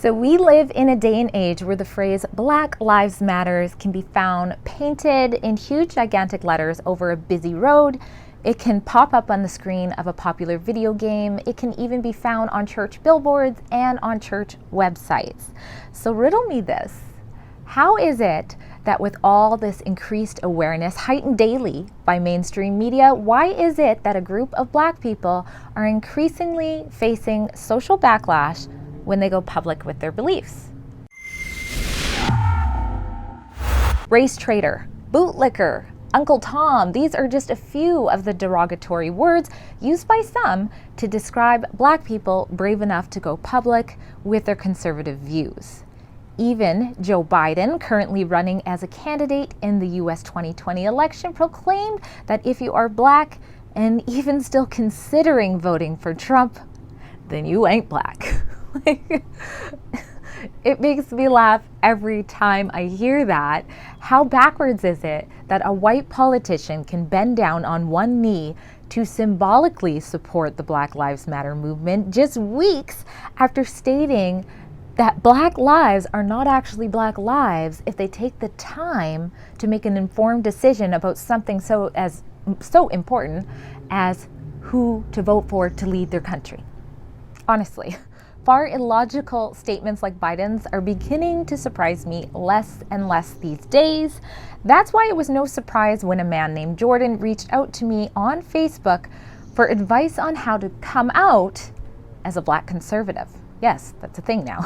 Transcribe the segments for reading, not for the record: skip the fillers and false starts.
So we live in a day and age where the phrase Black Lives Matter can be found painted in huge gigantic letters over a busy road. It can pop up on the screen of a popular video game. It can even be found on church billboards and on church websites. So riddle me this. How is it that with all this increased awareness heightened daily by mainstream media, why is it that a group of Black people are increasingly facing social backlash when they go public with their beliefs? Race traitor, bootlicker, Uncle Tom, these are just a few of the derogatory words used by some to describe Black people brave enough to go public with their conservative views. Even Joe Biden, currently running as a candidate in the US 2020 election, proclaimed that if you are Black and even still considering voting for Trump, then you ain't Black. It makes me laugh every time I hear that. How backwards is it that a white politician can bend down on one knee to symbolically support the Black Lives Matter movement just weeks after stating that Black lives are not actually Black lives if they take the time to make an informed decision about something so important as who to vote for to lead their country? Honestly, far illogical statements like Biden's are beginning to surprise me less and less these days. That's why it was no surprise when a man named Jordan reached out to me on Facebook for advice on how to come out as a Black conservative. Yes, that's a thing now.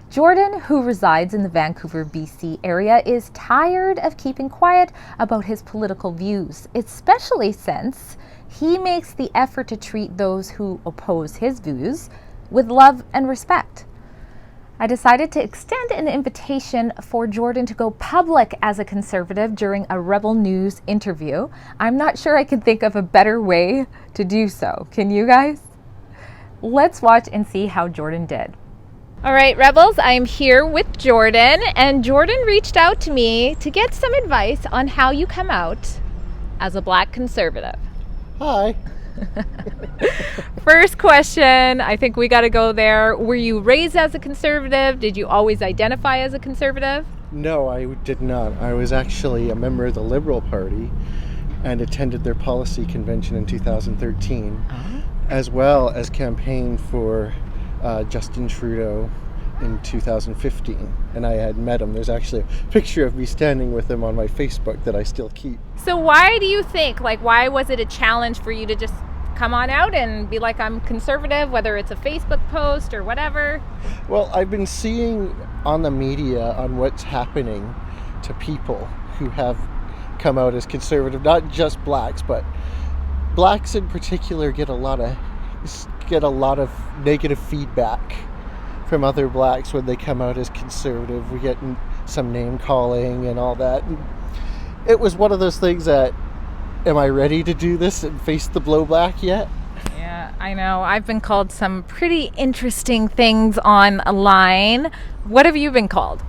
Jordan, who resides in the Vancouver, BC area, is tired of keeping quiet about his political views, especially since he makes the effort to treat those who oppose his views with love and respect. I decided to extend an invitation for Jordan to go public as a conservative during a Rebel News interview. I'm not sure I can think of a better way to do so. Can you guys? Let's watch and see how Jordan did. All right, Rebels, I'm here with Jordan, and Jordan reached out to me to get some advice on how you come out as a Black conservative. Hi. First question, I think we got to go there. Were you raised as a conservative? Did you always identify as a conservative? No, I did not. I was actually a member of the Liberal Party and attended their policy convention in 2013, as well as campaigned for Justin Trudeau in 2015, and I had met him. There's actually a picture of me standing with him on my Facebook that I still keep. So why do you think, why was it a challenge for you to just come on out and be like, I'm conservative, whether it's a Facebook post or whatever? Well, I've been seeing on the media on what's happening to people who have come out as conservative, not just Blacks, but Blacks in particular get a lot of negative feedback from other Blacks when they come out as conservative. We get some name calling and all that. And it was one of those things that, am I ready to do this and face the blowback yet? Yeah, I know. I've been called some pretty interesting things online. What have you been called?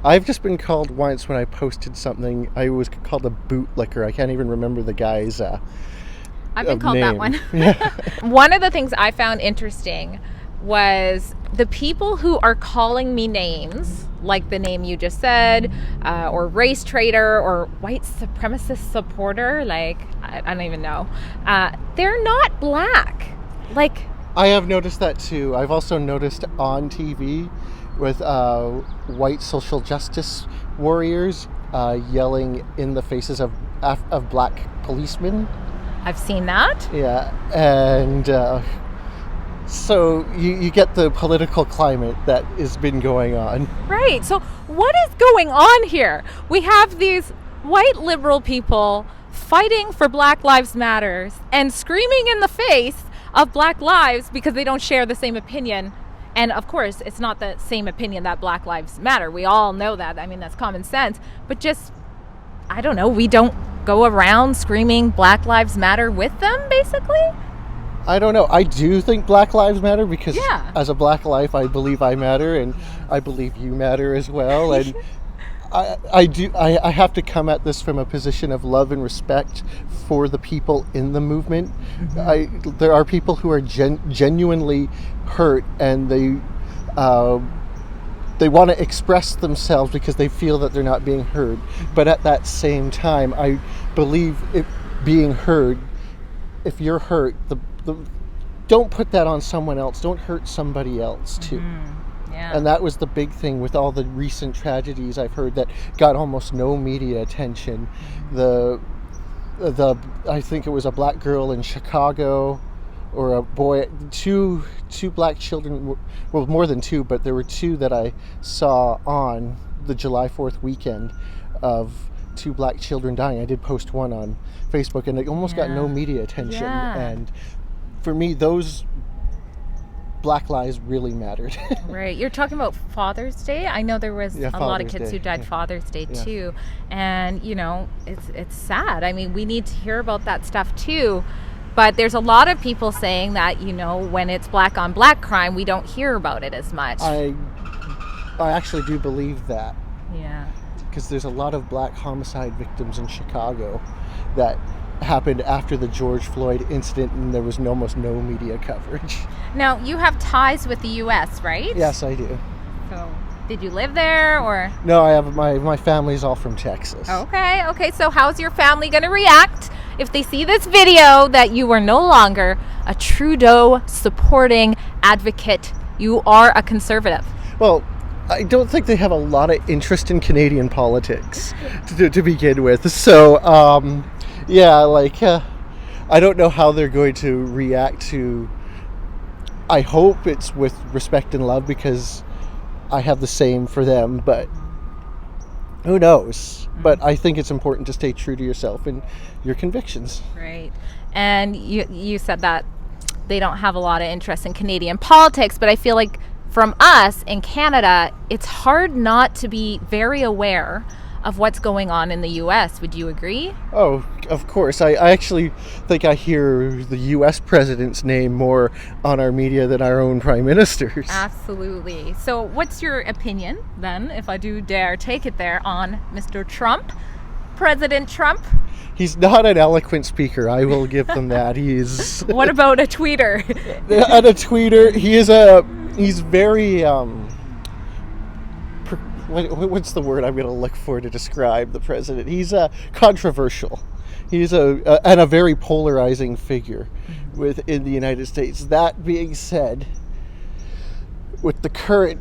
I've just been called once when I posted something. I was called a bootlicker. I can't even remember the guy's I've been called name. that one. One of the things I found interesting was the people who are calling me names, like the name you just said, or race traitor, or white supremacist supporter, I don't even know. They're not Black. I have noticed that too. I've also noticed on TV with white social justice warriors yelling in the faces of Black policemen. I've seen that. Yeah, and so you get the political climate that has been going on. Right. So what is going on here? We have these white liberal people fighting for Black Lives Matter and screaming in the face of Black lives because they don't share the same opinion. And of course, it's not the same opinion that Black Lives Matter. We all know that. I mean, that's common sense. But just, I don't know, we don't go around screaming Black Lives Matter with them, basically? I don't know. I do think Black Lives Matter because as a Black life, I believe I matter, and I believe you matter as well. And I have to come at this from a position of love and respect for the people in the movement. There are people who are genuinely hurt, and They want to express themselves because they feel that they're not being heard. But at that same time, I believe it being heard, if you're hurt, don't put that on someone else. Don't hurt somebody else too. Yeah. And that was the big thing with all the recent tragedies I've heard that got almost no media attention. I think it was a black girl in Chicago, or a boy, two black children, well, more than two, but there were two that I saw on the July 4th weekend of two black children dying. I did post one on Facebook, and it almost got no media attention. Yeah. And for me, those black lives really mattered. Right. You're talking about Father's Day. I know there was a lot of kids who died Father's Day too. And, it's sad. I mean, we need to hear about that stuff too. But there's a lot of people saying that, when it's black on black crime, we don't hear about it as much. I actually do believe that. Yeah. Because there's a lot of black homicide victims in Chicago that happened after the George Floyd incident, and there was almost no media coverage. Now, you have ties with the U.S., right? Yes, I do. So, did you live there, or? No, I have my family's all from Texas. Okay. So how's your family going to react if they see this video that you are no longer a Trudeau supporting advocate? You are a conservative. Well, I don't think they have a lot of interest in Canadian politics to begin with. So, I don't know how they're going to react to. I hope it's with respect and love, because I have the same for them, but who knows? But I think it's important to stay true to yourself and your convictions. Right. And you said that they don't have a lot of interest in Canadian politics, but I feel like from us in Canada, it's hard not to be very aware of what's going on in the U.S. Would you agree? Oh, of course. I actually think I hear the U.S. president's name more on our media than our own prime ministers. Absolutely. So what's your opinion, then, if I do dare take it there, on Mr. Trump, President Trump? He's not an eloquent speaker. I will give them that. He's... What about a tweeter? And a tweeter, he's very... what's the word I'm going to look for to describe the president? He's controversial. He's a very polarizing figure within the United States. That being said, with the current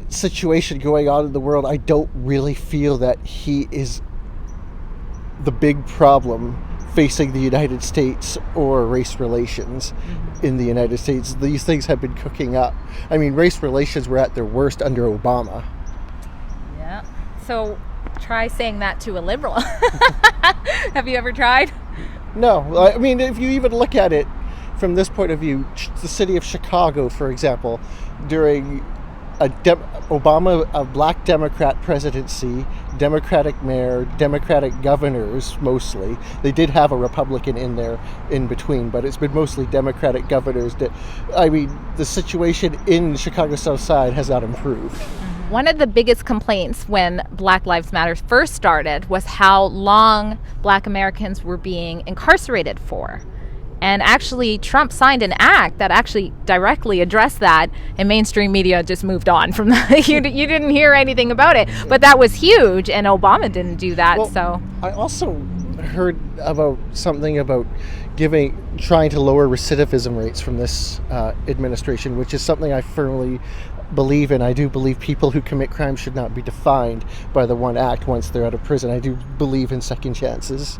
situation going on in the world, I don't really feel that he is the big problem facing the United States or race relations in the United States. These things have been cooking up. I mean, race relations were at their worst under Obama. Yeah. So try saying that to a liberal. Have you ever tried? No. I mean, if you even look at it from this point of view, the city of Chicago, for example, during a black Democrat presidency, Democratic mayor, Democratic governors mostly. They did have a Republican in there in between, but it's been mostly Democratic governors. I mean, the situation in Chicago South Side has not improved. One of the biggest complaints when Black Lives Matter first started was how long Black Americans were being incarcerated for. And actually, Trump signed an act that actually directly addressed that, and mainstream media just moved on from that. You didn't hear anything about it, but that was huge, and Obama didn't do that. Well, so I also heard about something about trying to lower recidivism rates from this administration, which is something I firmly believe in. I do believe people who commit crimes should not be defined by the one act once they're out of prison. I do believe in second chances.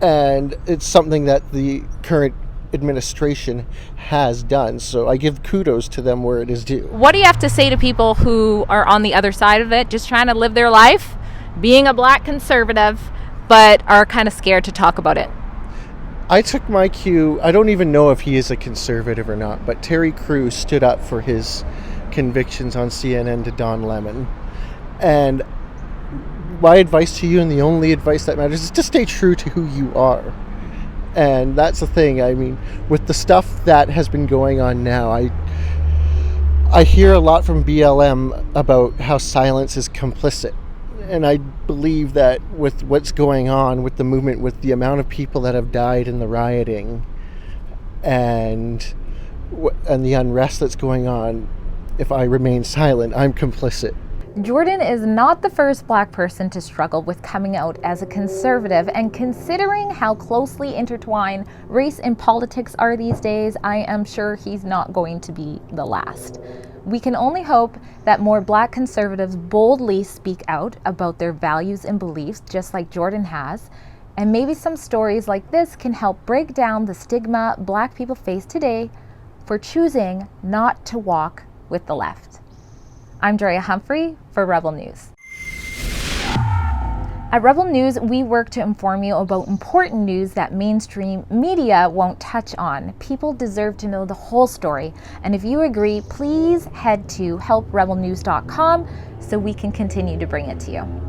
And it's something that the current administration has done. So I give kudos to them where it is due. What do you have to say to people who are on the other side of it, just trying to live their life, being a black conservative, but are kind of scared to talk about it? I took my cue. I don't even know if he is a conservative or not, but Terry Crews stood up for his convictions on CNN to Don Lemon. And my advice to you, and the only advice that matters, is to stay true to who you are. And that's the thing. I mean, with the stuff that has been going on now, I hear a lot from BLM about how silence is complicit. And I believe that with what's going on with the movement, with the amount of people that have died in the rioting and the unrest that's going on, if I remain silent, I'm complicit. Jordan is not the first Black person to struggle with coming out as a conservative, and considering how closely intertwined race and politics are these days, I am sure he's not going to be the last. We can only hope that more Black conservatives boldly speak out about their values and beliefs, just like Jordan has, and maybe some stories like this can help break down the stigma Black people face today for choosing not to walk with the left. I'm Drea Humphrey for Rebel News. At Rebel News, we work to inform you about important news that mainstream media won't touch on. People deserve to know the whole story, and if you agree, please head to helprebelnews.com so we can continue to bring it to you.